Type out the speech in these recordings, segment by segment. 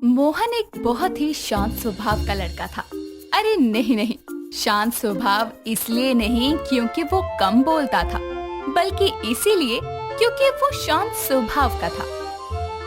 मोहन एक बहुत ही शांत स्वभाव का लड़का था। अरे नहीं, शांत स्वभाव इसलिए नहीं क्योंकि वो कम बोलता था, बल्कि इसीलिए क्योंकि वो शांत स्वभाव का था।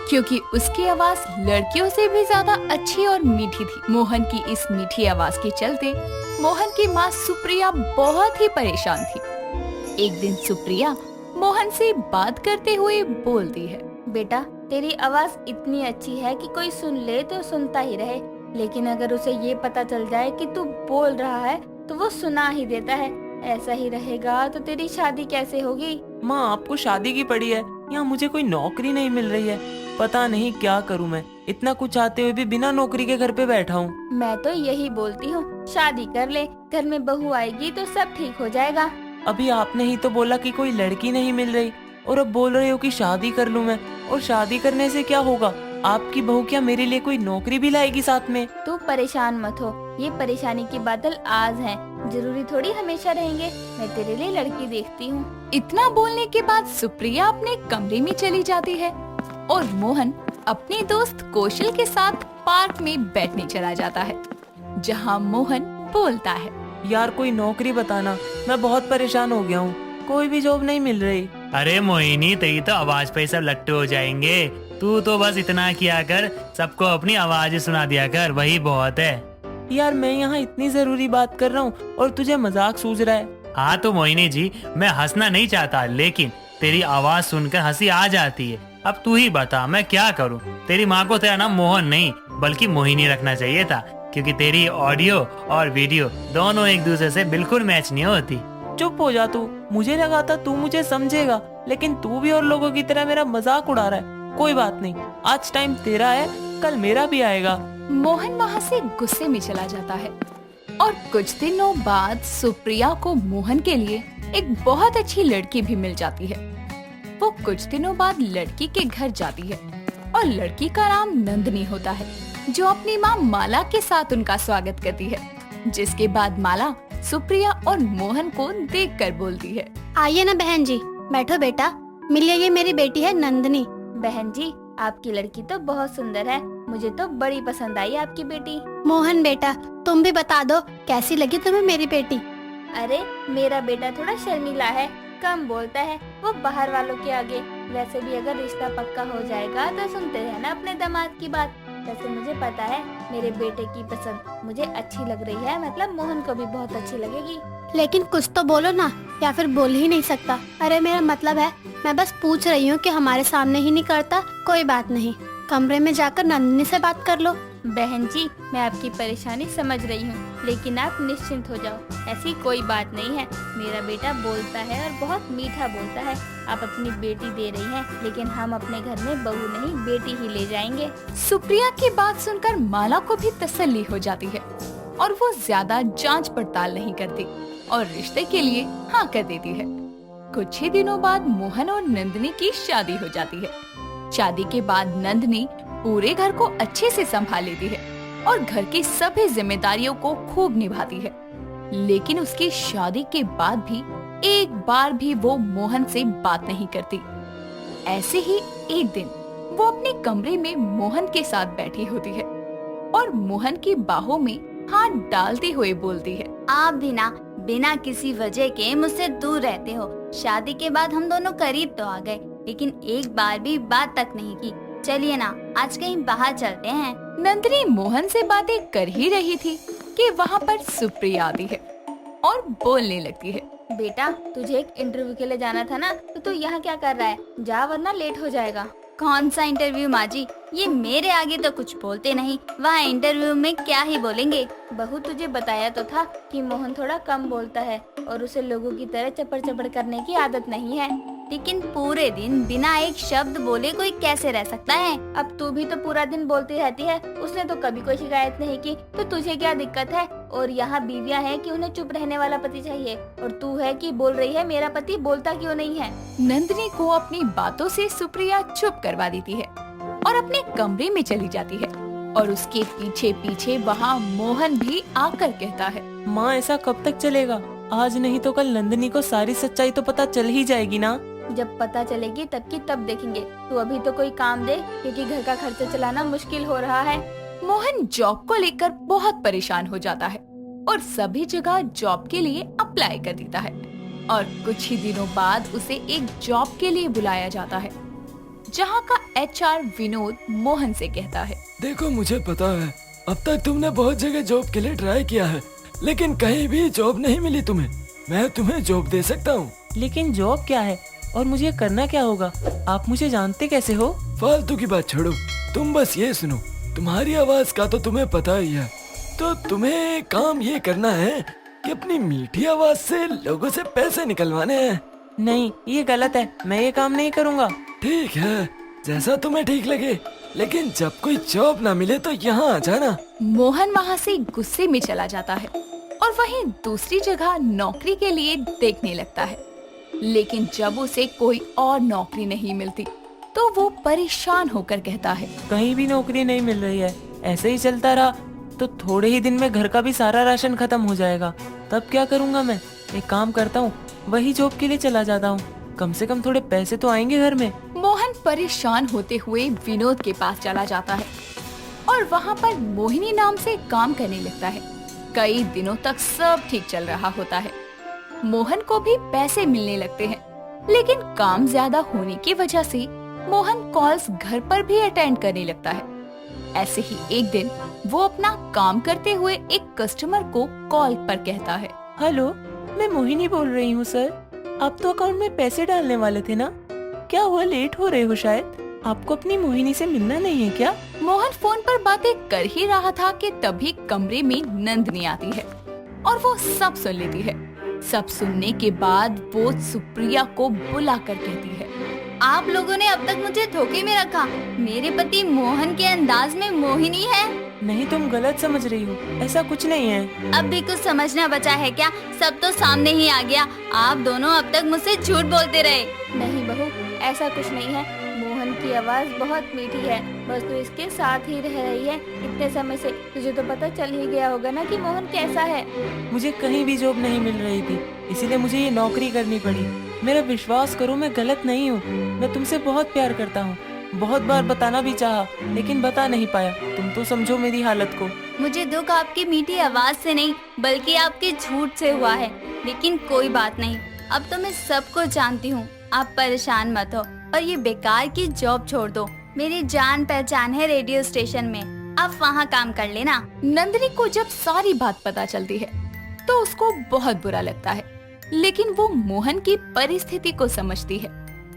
क्योंकि उसकी आवाज लड़कियों से भी ज्यादा अच्छी और मीठी थी। मोहन की इस मीठी आवाज के चलते मोहन की माँ सुप्रिया बहुत ही परेशान थी। एक दिन सुप्रिया मोहन से बात करते हुए बोलती है, बेटा, तेरी आवाज इतनी अच्छी है कि कोई सुन ले तो सुनता ही रहे, लेकिन अगर उसे ये पता चल जाए कि तू बोल रहा है तो वो सुना ही देता है। ऐसा ही रहेगा तो तेरी शादी कैसे होगी? माँ, आपको शादी की पड़ी है, यहाँ मुझे कोई नौकरी नहीं मिल रही है। पता नहीं क्या करूँ मैं, इतना कुछ चाहते हुए भी बिना नौकरी के घर पे बैठा हूँ। मैं तो यही बोलती हूँ, शादी कर ले, घर में बहू आएगी तो सब ठीक हो जाएगा। अभी आपने ही तो बोला कि कोई लड़की नहीं मिल रही, और अब बोल रहे हो कि शादी कर लूँ मैं। और शादी करने से क्या होगा? आपकी बहू क्या मेरे लिए कोई नौकरी भी लाएगी साथ में? तू परेशान मत हो, ये परेशानी के बादल आज हैं, जरूरी थोड़ी हमेशा रहेंगे। मैं तेरे लिए लड़की देखती हूँ। इतना बोलने के बाद सुप्रिया अपने कमरे में चली जाती है और मोहन अपने दोस्त कौशल के साथ पार्क में बैठने चला जाता है, जहाँ मोहन बोलता है, यार कोई नौकरी बताना, मैं बहुत परेशान हो गया हूँ, कोई भी जॉब नहीं मिल रही। अरे मोहिनी, तेरी तो आवाज पे सब लट्टू हो जाएंगे। तू तो बस इतना किया कर, सबको अपनी आवाज सुना दिया कर, वही बहुत है। यार मैं यहाँ इतनी जरूरी बात कर रहा हूँ और तुझे मजाक सूझ रहा है। हाँ तो मोहिनी जी, मैं हंसना नहीं चाहता, लेकिन तेरी आवाज सुनकर हंसी आ जाती है। अब तू ही बता मैं क्या करूँ? तेरी माँ को तेरा नाम मोहन नहीं बल्कि मोहिनी रखना चाहिए था, क्योंकि तेरी ऑडियो और वीडियो दोनों एक दूसरे से बिल्कुल मैच नहीं होती। चुप हो जा तू, मुझे लगा था तू मुझे समझेगा, लेकिन तू भी और लोगों की तरह मेरा मजाक उड़ा रहा है। कोई बात नहीं, आज टाइम तेरा है, कल मेरा भी आएगा। मोहन वहाँ से गुस्से में चला जाता है और कुछ दिनों बाद सुप्रिया को मोहन के लिए एक बहुत अच्छी लड़की भी मिल जाती है। वो कुछ दिनों बाद लड़की के घर जाती है और लड़की का नाम नंदनी होता है, जो अपनी माँ माला के साथ उनका स्वागत करती है। जिसके बाद माला सुप्रिया और मोहन को देखकर बोलती है, आइए ना बहन जी, बैठो बेटा, मिलिए, ये मेरी बेटी है नंदनी। बहन जी, आपकी लड़की तो बहुत सुंदर है, मुझे तो बड़ी पसंद आई आपकी बेटी। मोहन बेटा, तुम भी बता दो कैसी लगी तुम्हें मेरी बेटी? अरे मेरा बेटा थोड़ा शर्मीला है, कम बोलता है, वो बाहर वालों के आगे। वैसे भी अगर रिश्ता पक्का हो जाएगा तो सुनते हैं ना अपने दामाद की बात। वैसे मुझे पता है मेरे बेटे की पसंद मुझे अच्छी लग रही है, मतलब मोहन को भी बहुत अच्छी लगेगी। लेकिन कुछ तो बोलो ना, या फिर बोल ही नहीं सकता? अरे मेरा मतलब है, मैं बस पूछ रही हूँ कि हमारे सामने ही नहीं करता। कोई बात नहीं, कमरे में जाकर नंदिनी से बात कर लो। बहन जी, मैं आपकी परेशानी समझ रही हूँ, लेकिन आप निश्चिंत हो जाओ, ऐसी कोई बात नहीं है। मेरा बेटा बोलता है और बहुत मीठा बोलता है। आप अपनी बेटी दे रही हैं, लेकिन हम अपने घर में बहू नहीं बेटी ही ले जाएंगे। सुप्रिया की बात सुनकर माला को भी तसल्ली हो जाती है और वो ज्यादा जांच पड़ताल नहीं करती और रिश्ते के लिए हाँ कर देती है। कुछ ही दिनों बाद मोहन और नंदिनी की शादी हो जाती है। शादी के बाद नंदिनी पूरे घर को अच्छे से संभाल लेती है और घर की सभी जिम्मेदारियों को खूब निभाती है। लेकिन उसकी शादी के बाद भी एक बार भी वो मोहन से बात नहीं करती। ऐसे ही एक दिन वो अपने कमरे में मोहन के साथ बैठी होती है और मोहन की बाहों में हाथ डालते हुए बोलती है, आप भी ना बिना किसी वजह के मुझसे दूर रहते हो। शादी के बाद हम दोनों करीब तो आ गए, लेकिन एक बार भी बात तक नहीं की। चलिए ना, आज कहीं बाहर चलते हैं। नंदिनी मोहन से बातें कर ही रही थी कि वहाँ पर सुप्रिया आती है और बोलने लगती है, बेटा, तुझे एक इंटरव्यू के लिए जाना था ना, तो तू यहाँ क्या कर रहा है? जा वरना लेट हो जाएगा। कौन सा इंटरव्यू माँ जी? ये मेरे आगे तो कुछ बोलते नहीं, वहाँ इंटरव्यू में क्या ही बोलेंगे। बहू, तुझे बताया तो था कि मोहन थोड़ा कम बोलता है और उसे लोगों की तरह चपड़ चपड़ करने की आदत नहीं है, लेकिन पूरे दिन बिना एक शब्द बोले कोई कैसे रह सकता है? अब तू भी तो पूरा दिन बोलती रहती है, उसने तो कभी कोई शिकायत नहीं की, तो तुझे क्या दिक्कत है? और यहाँ बीवियाँ हैं कि उन्हें चुप रहने वाला पति चाहिए, और तू है कि बोल रही है मेरा पति बोलता क्यों नहीं है? नंदिनी को अपनी बातों से सुप्रिया चुप करवा देती है और अपने कमरे में चली जाती है और उसके पीछे पीछे वहाँ मोहन भी आकर कहता है, माँ, ऐसा कब तक चलेगा? आज नहीं तो कल नंदिनी को सारी सच्चाई तो पता चल ही जाएगी ना। जब पता चलेगी तब की तब देखेंगे। तू अभी तो कोई काम दे, क्योंकि घर का खर्चा चलाना मुश्किल हो रहा है। मोहन जॉब को लेकर बहुत परेशान हो जाता है और सभी जगह जॉब के लिए अप्लाई कर देता है और कुछ ही दिनों बाद उसे एक जॉब के लिए बुलाया जाता है, जहां का HR विनोद मोहन से कहता है, देखो मुझे पता है अब तक तुमने बहुत जगह जॉब के लिए ट्राई किया है, लेकिन कहीं भी जॉब नहीं मिली तुम्हें। मैं तुम्हें जॉब दे सकता हूँ। लेकिन जॉब क्या है और मुझे करना क्या होगा? आप मुझे जानते कैसे हो? फालतू की बात छोड़ो, तुम बस ये सुनो। तुम्हारी आवाज का तो तुम्हें पता ही है, तो तुम्हें काम ये करना है कि अपनी मीठी आवाज से लोगों से पैसे निकलवाने हैं। नहीं, ये गलत है, मैं ये काम नहीं करूँगा। ठीक है, जैसा तुम्हें ठीक लगे, लेकिन जब कोई जॉब ना मिले तो यहाँ आ जाना। मोहन वहाँ से गुस्से में चला जाता है और वहीं दूसरी जगह नौकरी के लिए देखने लगता है। लेकिन जब उसे कोई और नौकरी नहीं मिलती तो वो परेशान होकर कहता है, कहीं भी नौकरी नहीं मिल रही है। ऐसे ही चलता रहा तो थोड़े ही दिन में घर का भी सारा राशन खत्म हो जाएगा। तब क्या करूँगा मैं? एक काम करता हूँ, वही जॉब के लिए चला जाता हूँ, कम से कम थोड़े पैसे तो आएंगे घर में। मोहन परेशान होते हुए विनोद के पास चला जाता है और वहाँ पर मोहिनी नाम से काम करने लगता है। कई दिनों तक सब ठीक चल रहा होता है, मोहन को भी पैसे मिलने लगते हैं, लेकिन काम ज्यादा होने की वजह से मोहन कॉल्स घर पर भी अटेंड करने लगता है। ऐसे ही एक दिन वो अपना काम करते हुए एक कस्टमर को कॉल पर कहता है, हेलो, मैं मोहिनी बोल रही हूँ सर। आप तो अकाउंट में पैसे डालने वाले थे ना? क्या हुआ, लेट हो रहे हो शायद? आपको अपनी मोहिनी से मिलना नहीं है क्या? मोहन फोन पर बातें कर ही रहा था कि तभी कमरे में नंदनी आती है और वो सब सुन लेती है। सब सुनने के बाद वो सुप्रिया को बुलाकर कहती है, आप लोगों ने अब तक मुझे धोखे में रखा। मेरे पति मोहन के अंदाज में मोहिनी है। नहीं, तुम गलत समझ रही हो, ऐसा कुछ नहीं है। अब भी कुछ समझना बचा है क्या? सब तो सामने ही आ गया। आप दोनों अब तक मुझसे झूठ बोलते रहे। नहीं बहू, ऐसा कुछ नहीं है। मोहन की आवाज बहुत मीठी है, बस तू इसके साथ ही रह रही है इतने समय से। तुझे तो पता चल ही गया होगा ना कि मोहन कैसा है। मुझे कहीं भी जॉब नहीं मिल रही थी, इसीलिए मुझे ये नौकरी करनी पड़ी। मेरा विश्वास करो, मैं गलत नहीं हूँ। मैं तुमसे बहुत प्यार करता हूँ। बहुत बार बताना भी चाहा, लेकिन बता नहीं पाया। तुम तो समझो मेरी हालत को। मुझे दुख आपकी मीठी आवाज से नहीं, बल्कि आपके झूठ से हुआ है। लेकिन कोई बात नहीं, अब तो मैं सब कुछ जानती हूँ। आप परेशान मत हो और ये बेकार की जॉब छोड़ दो। मेरी जान पहचान है रेडियो स्टेशन में, आप वहाँ काम कर लेना। नंदिनी को जब सारी बात पता चलती है तो उसको बहुत बुरा लगता है, लेकिन वो मोहन की परिस्थिति को समझती है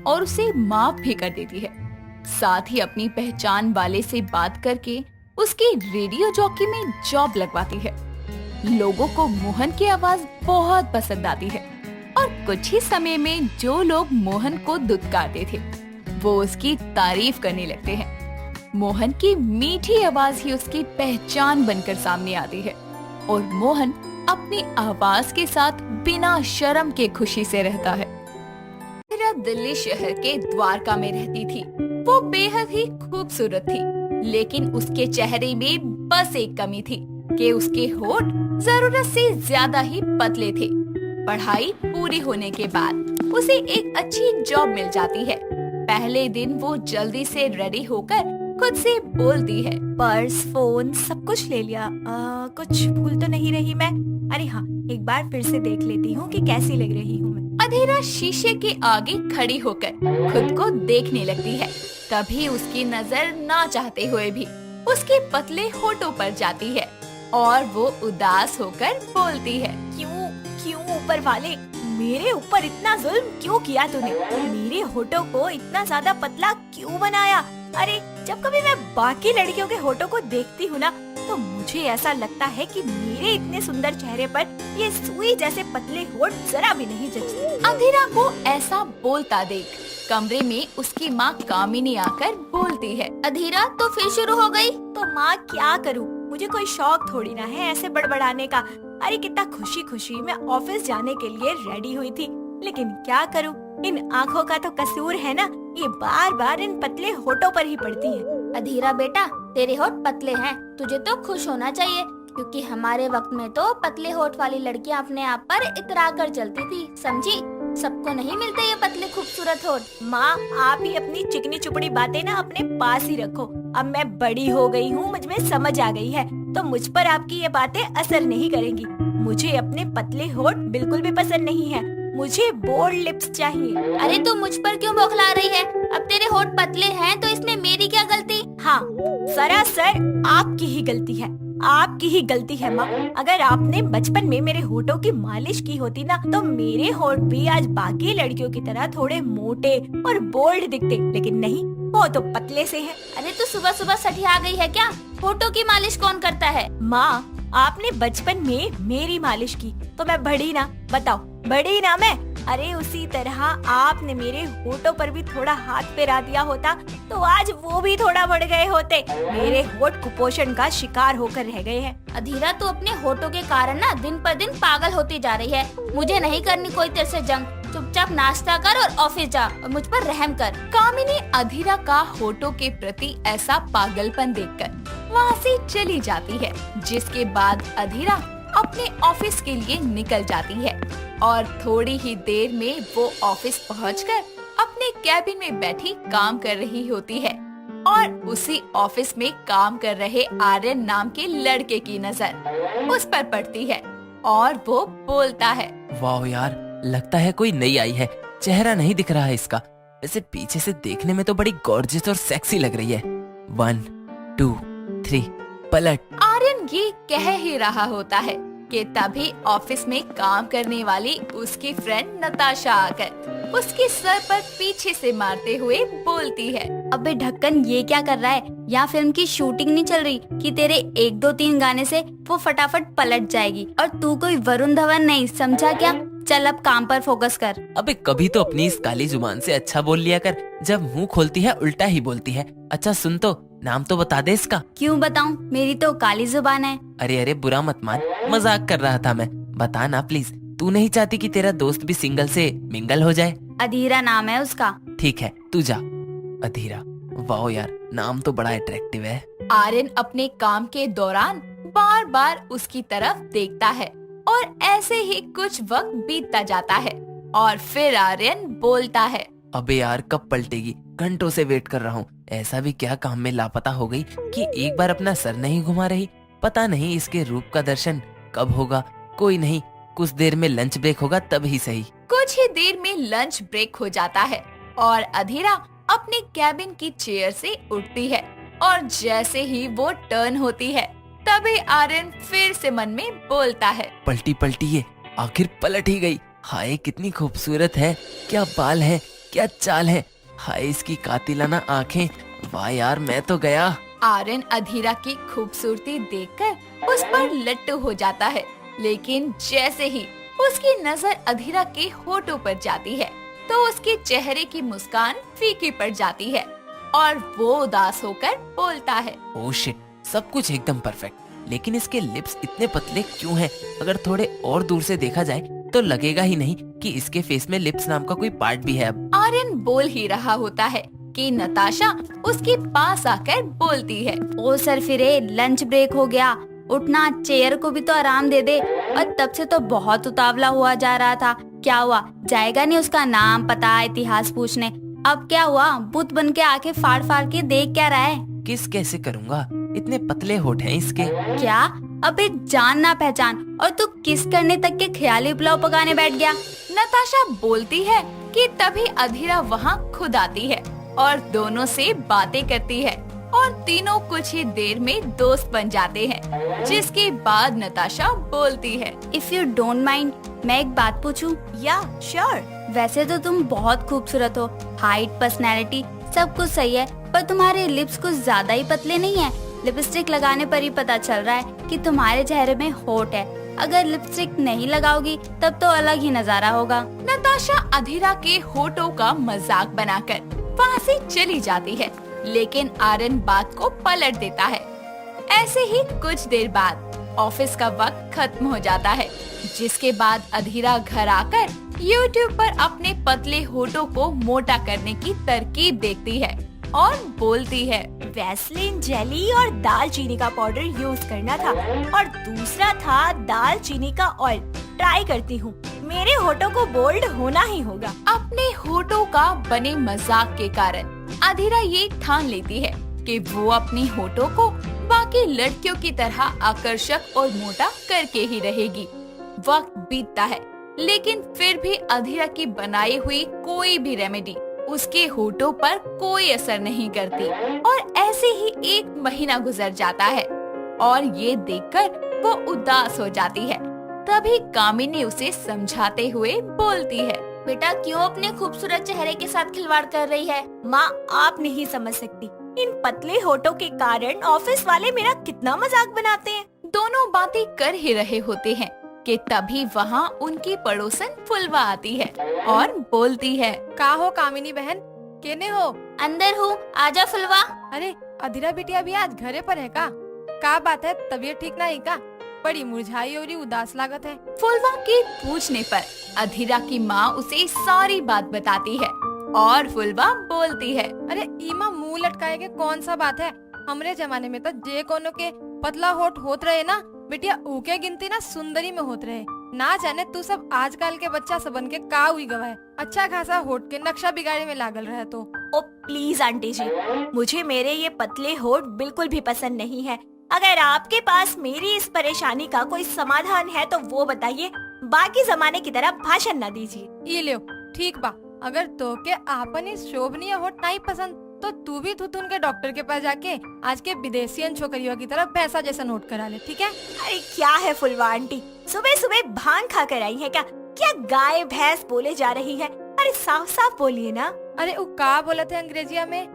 और उसे माफ भी कर देती है। साथ ही अपनी पहचान वाले से बात करके उसकी रेडियो जॉकी में जॉब लगवाती है। लोगों को मोहन की आवाज बहुत पसंद आती है और कुछ ही समय में जो लोग मोहन को दुत्कारते थे वो उसकी तारीफ करने लगते हैं। मोहन की मीठी आवाज ही उसकी पहचान बनकर सामने आती है और मोहन अपनी आवाज के साथ बिना शर्म के खुशी से रहता है। मेरा दिल्ली शहर के द्वारका में रहती थी। वो बेहद ही खूबसूरत थी, लेकिन उसके चेहरे में बस एक कमी थी कि उसके होठ जरूरत से ज्यादा ही पतले थे। पढ़ाई पूरी होने के बाद उसे एक अच्छी जॉब मिल जाती है। पहले दिन वो जल्दी से रेडी होकर खुद से बोलती है, पर्स, फोन सब कुछ ले लिया। कुछ भूल तो नहीं रही मैं? अरे हाँ, एक बार फिर से देख लेती हूँ कि कैसी लग रही हूँ मैं। अधीरा शीशे के आगे खड़ी होकर खुद को देखने लगती है। तभी उसकी नजर ना चाहते हुए भी उसके पतले होठों पर जाती है और वो उदास होकर बोलती है, क्यों ऊपर वाले, मेरे ऊपर इतना जुल्म क्यों किया तूने? मेरे होठों को इतना ज्यादा पतला क्यों बनाया? अरे जब कभी मैं बाकी लड़कियों के होठों को देखती हूँ ना, तो मुझे ऐसा लगता है कि मेरे इतने सुंदर चेहरे पर ये सुई जैसे पतले होठ जरा भी नहीं जचते। अधीरा को ऐसा बोलता देख कमरे में उसकी माँ कामिनी आकर बोलती है, अधीरा तो फिर शुरू हो गई। तो माँ क्या करूँ, मुझे कोई शौक थोड़ी ना है ऐसे बड़बड़ाने का। अरे कितना खुशी खुशी मैं ऑफिस जाने के लिए रेडी हुई थी, लेकिन क्या करूँ, इन आँखों का तो कसूर है ना, ये बार बार इन पतले होठों पर ही पड़ती है। अधीरा बेटा, तेरे होठ पतले हैं, तुझे तो खुश होना चाहिए, क्योंकि हमारे वक्त में तो पतले होठ वाली लड़कियां अपने आप पर इतरा कर चलती थी, समझी? सबको नहीं मिलते ये पतले खूबसूरत होठ। माँ, आप ही अपनी चिकनी चुपड़ी बातें ना अपने पास ही रखो। अब मैं बड़ी हो गई हूँ, मुझ में समझ आ गई है, तो मुझ पर आपकी ये बातें असर नहीं करेंगी। मुझे अपने पतले होठ बिल्कुल भी पसंद नहीं है। मुझे बोल्ड लिप्स चाहिए। अरे तू मुझ पर क्यों बौखला रही है? अब तेरे होठ पतले हैं तो इसमें मेरी क्या गलती? हाँ, सरासर आपकी ही गलती है, आपकी ही गलती है माँ। अगर आपने बचपन में मेरे होठों की मालिश की होती ना, तो मेरे होठ भी आज बाकी लड़कियों की तरह थोड़े मोटे और बोल्ड दिखते, लेकिन नहीं, वो तो पतले से हैं। अरे तू सुबह सुबह सठिया गई है क्या? होठों की मालिश कौन करता है? माँ, आपने बचपन में मेरी मालिश की तो मैं बढ़ी ना, बताओ बढ़ी ना मैं? अरे उसी तरह आपने मेरे होठों पर भी थोड़ा हाथ फेरा दिया होता तो आज वो भी थोड़ा बढ़ गए होते। मेरे होठ कुपोषण का शिकार होकर रह गए हैं। अधीरा, तू अपने होठों के कारण ना दिन पर दिन पागल होती जा रही है। मुझे नहीं करनी कोई तेरे से जंग। चुपचाप नाश्ता कर और ऑफिस जा और मुझ पर रहम कर। कामिनी अधीरा का होठों के प्रति ऐसा पागलपन देखकर वहाँ से चली जाती है, जिसके बाद अधीरा अपने ऑफिस के लिए निकल जाती है और थोड़ी ही देर में वो ऑफिस पहुंचकर अपने कैबिन में बैठी काम कर रही होती है और उसी ऑफिस में काम कर रहे आर्यन नाम के लड़के की नजर उस पर पड़ती है और वो बोलता है, वाह यार, लगता है कोई नई आई है। चेहरा नहीं दिख रहा है इसका। वैसे पीछे से देखने में तो बड़ी गॉर्जियस और सेक्सी लग रही है। 1 2 3 पलट। आर्यन ये कह ही रहा होता है कि तभी ऑफिस में काम करने वाली उसकी फ्रेंड नताशा आकर उसके सर पर पीछे से मारते हुए बोलती है, अबे ढक्कन, ये क्या कर रहा है? यहाँ फिल्म की शूटिंग नहीं चल रही कि तेरे 1 2 3 गाने से वो फटाफट पलट जाएगी और तू कोई वरुण धवन नहीं, समझा क्या? चल अब काम पर फोकस कर। अबे कभी तो अपनी इस काली जुबान से अच्छा बोल लिया कर। जब मुंह खोलती है उल्टा ही बोलती है। अच्छा सुन, तो नाम तो बता दे इसका। क्यों बताऊं? मेरी तो काली जुबान है। अरे अरे, बुरा मत मान, मजाक कर रहा था मैं। बता ना प्लीज। तू नहीं चाहती कि तेरा दोस्त भी सिंगल से मिंगल हो जाए? अधीरा नाम है उसका। ठीक है, तू जा। अधीरा, वाह यार, नाम तो बड़ा अट्रैक्टिव है। आर्यन अपने काम के दौरान बार बार उसकी तरफ देखता है और ऐसे ही कुछ वक्त बीतता जाता है और फिर आर्यन बोलता है, अबे यार, कब पलटेगी? घंटों से वेट कर रहा हूँ। ऐसा भी क्या काम में लापता हो गई कि एक बार अपना सर नहीं घुमा रही? पता नहीं इसके रूप का दर्शन कब होगा। कोई नहीं, कुछ देर में लंच ब्रेक होगा तब ही सही। कुछ ही देर में लंच ब्रेक हो जाता है और अधीरा अपने कैबिन की चेयर से उठती है और जैसे ही वो टर्न होती है तभी आर्यन फिर से मन में बोलता है, पलटी पलटी, ये आखिर पलट ही गई। हाय कितनी खूबसूरत है, क्या बाल है, क्या चाल है। हाय इसकी कातिलाना आंखें, वाह यार, मैं तो गया। आर्यन अधीरा की खूबसूरती देखकर उस पर लट्टू हो जाता है, लेकिन जैसे ही उसकी नजर अधीरा के होठों पर जाती है तो उसके चेहरे की मुस्कान फीकी पड़ जाती है और वो उदास होकर बोलता है, ओह शिट, सब कुछ एकदम परफेक्ट, लेकिन इसके लिप्स इतने पतले क्यों हैं? अगर थोड़े और दूर से देखा जाए तो लगेगा ही नहीं कि इसके फेस में लिप्स नाम का कोई पार्ट भी है। अब आर्यन बोल ही रहा होता है कि नताशा उसके पास आकर बोलती है, ओ सर फिरे, लंच ब्रेक हो गया, उठना, चेयर को भी तो आराम दे दे। और तब से तो बहुत उतावला हुआ जा रहा था। क्या हुआ? जाएगा नहीं उसका नाम पता इतिहास पूछने? अब क्या हुआ? बुत बन के आके फाड़ फाड़ के देख क्या रहा है? किस कैसे करूँगा, इतने पतले होठ हैं इसके। क्या? अबे जान ना पहचान, और तू किस करने तक के ख्याली पुलाव पकाने बैठ गया? नताशा बोलती है कि तभी अधीरा वहाँ खुद आती है और दोनों से बातें करती है और तीनों कुछ ही देर में दोस्त बन जाते हैं। जिसके बाद नताशा बोलती है, इफ यू डोंट माइंड, मैं एक बात पूछूं? या श्योर। वैसे तो तुम बहुत खूबसूरत हो, हाइट, पर्सनैलिटी सब कुछ सही है, पर तुम्हारे लिप्स कुछ ज्यादा ही पतले नहीं है? लिपस्टिक लगाने पर ही पता चल रहा है कि तुम्हारे चेहरे में होठ है। अगर लिपस्टिक नहीं लगाओगी तब तो अलग ही नजारा होगा। नताशा अधीरा के होठों का मजाक बनाकर वहाँ से चली जाती है, लेकिन आर्यन बात को पलट देता है। ऐसे ही कुछ देर बाद ऑफिस का वक्त खत्म हो जाता है, जिसके बाद अधीरा घर आकर YouTube पर अपने पतले होठों को मोटा करने की तरकीब देखती है और बोलती है, वैसलीन जेली और दालचीनी का पाउडर यूज करना था और दूसरा था दालचीनी का ऑयल। ट्राई करती हूँ, मेरे होठों को बोल्ड होना ही होगा। अपने होठों का बने मजाक के कारण अधीरा ये ठान लेती है कि वो अपने होठों को बाकी लड़कियों की तरह आकर्षक और मोटा करके ही रहेगी। वक्त बीतता है, लेकिन फिर भी अधीरा की बनाई हुई कोई भी रेमेडी उसके होठों पर कोई असर नहीं करती और ऐसे ही 1 महीना गुजर जाता है और ये देखकर वो उदास हो जाती है। तभी कामिनी उसे समझाते हुए बोलती है, बेटा क्यों अपने खूबसूरत चेहरे के साथ खिलवाड़ कर रही है? माँ आप नहीं समझ सकती, इन पतले होठों के कारण ऑफिस वाले मेरा कितना मजाक बनाते हैं। दोनों बातें कर ही रहे होते हैं कि तभी वहाँ उनकी पड़ोसन फुलवा आती है और बोलती है, का हो कामिनी बहन, केने हो? अंदर हूँ, आजा फुलवा। अरे अधीरा बिटिया भी आज घरे पर है का बात है, तबीयत ठीक नहीं का? बड़ी मुरझाई और उदास लागत है। फुलवा के पूछने पर अधीरा की माँ उसे सारी बात बताती है और फुलवा बोलती है, अरे ईमा मुंह लटकाए के कौन सा बात है? हमरे जमाने में तो जे कोनो के पतला होठ होत रहे ना बिटिया, ऊके गिनती ना सुंदरी में होत रहे। ना जाने तू सब आजकल के बच्चा सबन के का हुई गवा है, अच्छा खासा होठ के नक्शा बिगाड़े में लागल रहे तो। ओ प्लीज आंटी जी, मुझे मेरे ये पतले होठ बिल्कुल भी पसंद नहीं है। अगर आपके पास मेरी इस परेशानी का कोई समाधान है तो वो बताइए, बाकी जमाने की तरह भाषण न दीजिए। ये लो ठीक बा, अगर तो के आपन इस शोभनीय होठ नहीं पसंद तो तू भी थुथुन के डॉक्टर के पास जाके आज के विदेशियन छोकरियों की तरह भैंसा जैसा नोट करा ले, ठीक है? अरे क्या है फुलवा आंटी, सुबह सुबह भांग खा कर आई है क्या गाय भैंस बोले जा रही है? अरे साफ साफ बोलिए ना। अरे उ का बोला थे अंग्रेजिया में?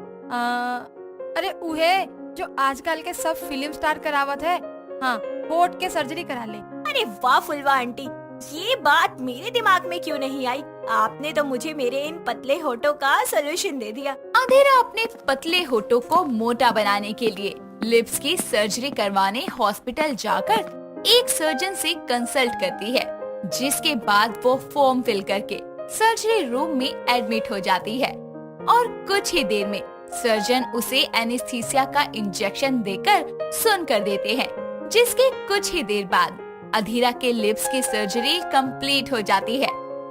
अरे उहे जो आजकल के सब फिल्म स्टार करावत है, हाँ होठ के सर्जरी करा ले। अरे वाह फुलवा आंटी, ये बात मेरे दिमाग में क्यों नहीं आई? आपने तो मुझे मेरे इन पतले होठों का सोल्यूशन दे दिया। अधीरा अपने पतले होठों को मोटा बनाने के लिए लिप्स की सर्जरी करवाने हॉस्पिटल जाकर एक सर्जन से कंसल्ट करती है, जिसके बाद वो फॉर्म फिल करके सर्जरी रूम में एडमिट हो जाती है और कुछ ही देर में सर्जन उसे एनेस्थीसिया का इंजेक्शन देकर सुन कर देते हैं, जिसके कुछ ही देर बाद अधीरा के लिप्स की सर्जरी कंप्लीट हो जाती है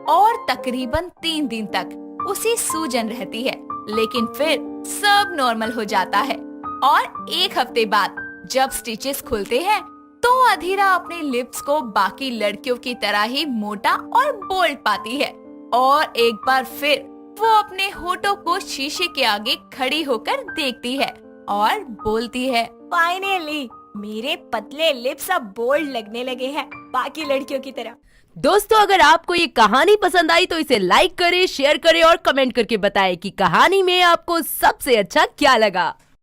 और तकरीबन 3 दिन तक उसे सूजन रहती है, लेकिन फिर सब नॉर्मल हो जाता है और 1 हफ्ते बाद जब स्टिचेस खुलते हैं तो अधीरा अपने लिप्स को बाकी लड़कियों की तरह ही मोटा और बोल्ड पाती है और एक बार फिर वो अपने होठों को शीशे के आगे खड़ी होकर देखती है और बोलती है, फाइनली मेरे पतले लिप्स अब बोल्ड लगने लगे हैं बाकी लड़कियों की तरह। दोस्तों अगर आपको ये कहानी पसंद आई तो इसे लाइक करें, शेयर करें और कमेंट करके बताएं कि कहानी में आपको सबसे अच्छा क्या लगा।